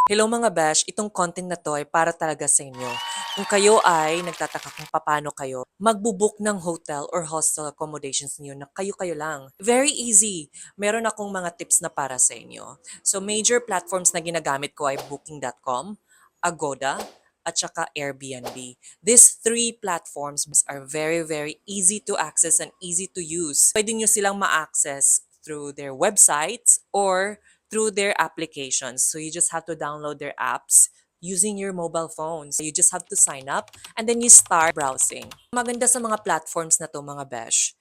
Hello mga besh, itong content na to ay para talaga sa inyo. Kung kayo ay nagtataka kung paano kayo magbubook ng hotel or hostel accommodations niyo na kayo-kayo lang. Very easy. Meron akong mga tips na para sa inyo. So major platforms na ginagamit ko ay booking.com, Agoda, at saka Airbnb. These three platforms are very easy to access and easy to use. Pwede nyo silang ma-access through their websites or through their applications. So you just have to download their apps using your mobile phones. You just have to sign up and then you start browsing. Maganda sa mga platforms na to mga besh,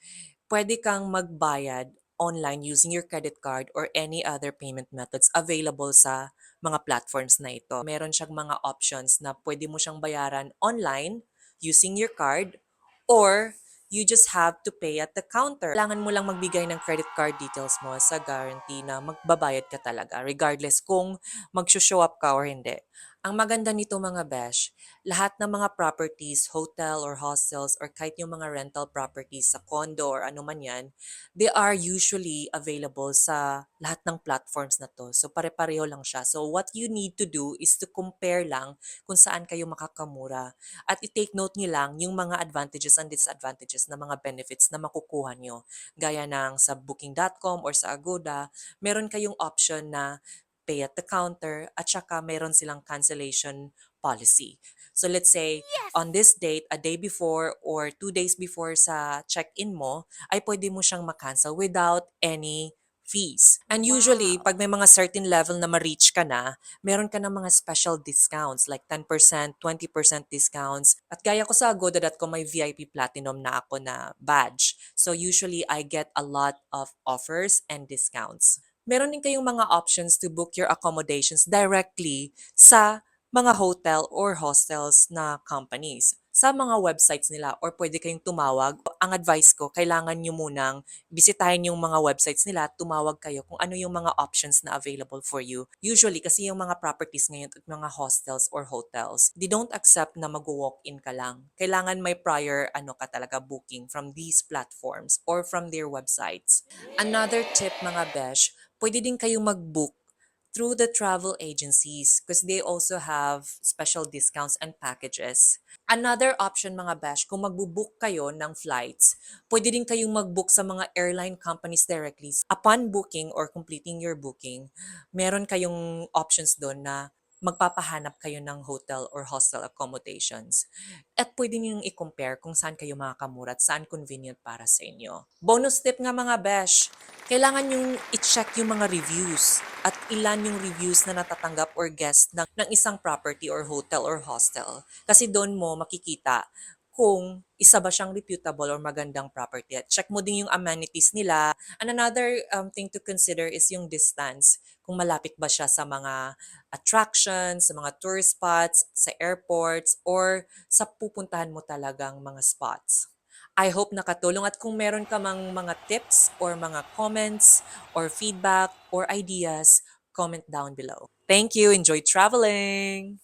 pwede kang magbayad online using your credit card or any other payment methods available sa mga platforms na ito. Meron siyang mga options na pwede mo siyang bayaran online using your card or you just have to pay at the counter. Kailangan mo lang magbigay ng credit card details mo sa guarantee na magbabayad ka talaga regardless kung mag-show up ka or hindi. Ang maganda nito mga besh, lahat ng mga properties, hotel or hostels or kahit yung mga rental properties sa condo or ano man yan, they are usually available sa lahat ng platforms na to. So pare-pareho lang siya. So what you need to do is to compare lang kung saan kayo makakamura. At i-take note nyo lang yung mga advantages and disadvantages na mga benefits na makukuha nyo. Gaya ng sa booking.com or sa Agoda, meron kayong option na pay at the counter at saka meron silang cancellation policy. So let's say on this date, a day before or 2 days before sa check-in mo, ay pwede mo siyang ma-cancel without any fees. And usually, pag may mga certain level na ma-reach ka na, meron ka ng mga special discounts like 10%, 20% discounts. At gaya ko sa Agoda.com, may VIP Platinum na ako na badge. So usually, I get a lot of offers and discounts. Meron din kayong mga options to book your accommodations directly sa mga hotel or hostels na companies sa mga websites nila or pwede kayong tumawag. Ang advice ko, kailangan nyo munang bisitahin yung mga websites nila, tumawag kayo kung ano yung mga options na available for you. Usually, kasi yung mga properties ngayon at mga hostels or hotels, they don't accept na mag-walk-in ka lang. Kailangan may prior ka talaga booking from these platforms or from their websites. Another tip mga besh, pwede din kayong mag-book through the travel agencies because they also have special discounts and packages. Another option mga besh, kung magbubook kayo ng flights, pwede din kayong mag-book sa mga airline companies directly. Upon booking or completing your booking, meron kayong options doon na magpapahanap kayo ng hotel or hostel accommodations. At pwede niyong i-compare kung saan kayo makakamura at saan convenient para sa inyo. Bonus tip nga mga besh, kailangan yung i-check yung mga reviews at ilan yung reviews na natatanggap or guest ng isang property or hotel or hostel. Kasi doon mo makikita kung isa ba siyang reputable or magandang property. At check mo din yung amenities nila. And another thing to consider is yung distance. Kung malapit ba siya sa mga attractions, sa mga tourist spots, sa airports, or sa pupuntahan mo talagang mga spots. I hope nakatulong at kung meron ka mang mga tips or mga comments or feedback or ideas, comment down below. Thank you. Enjoy traveling!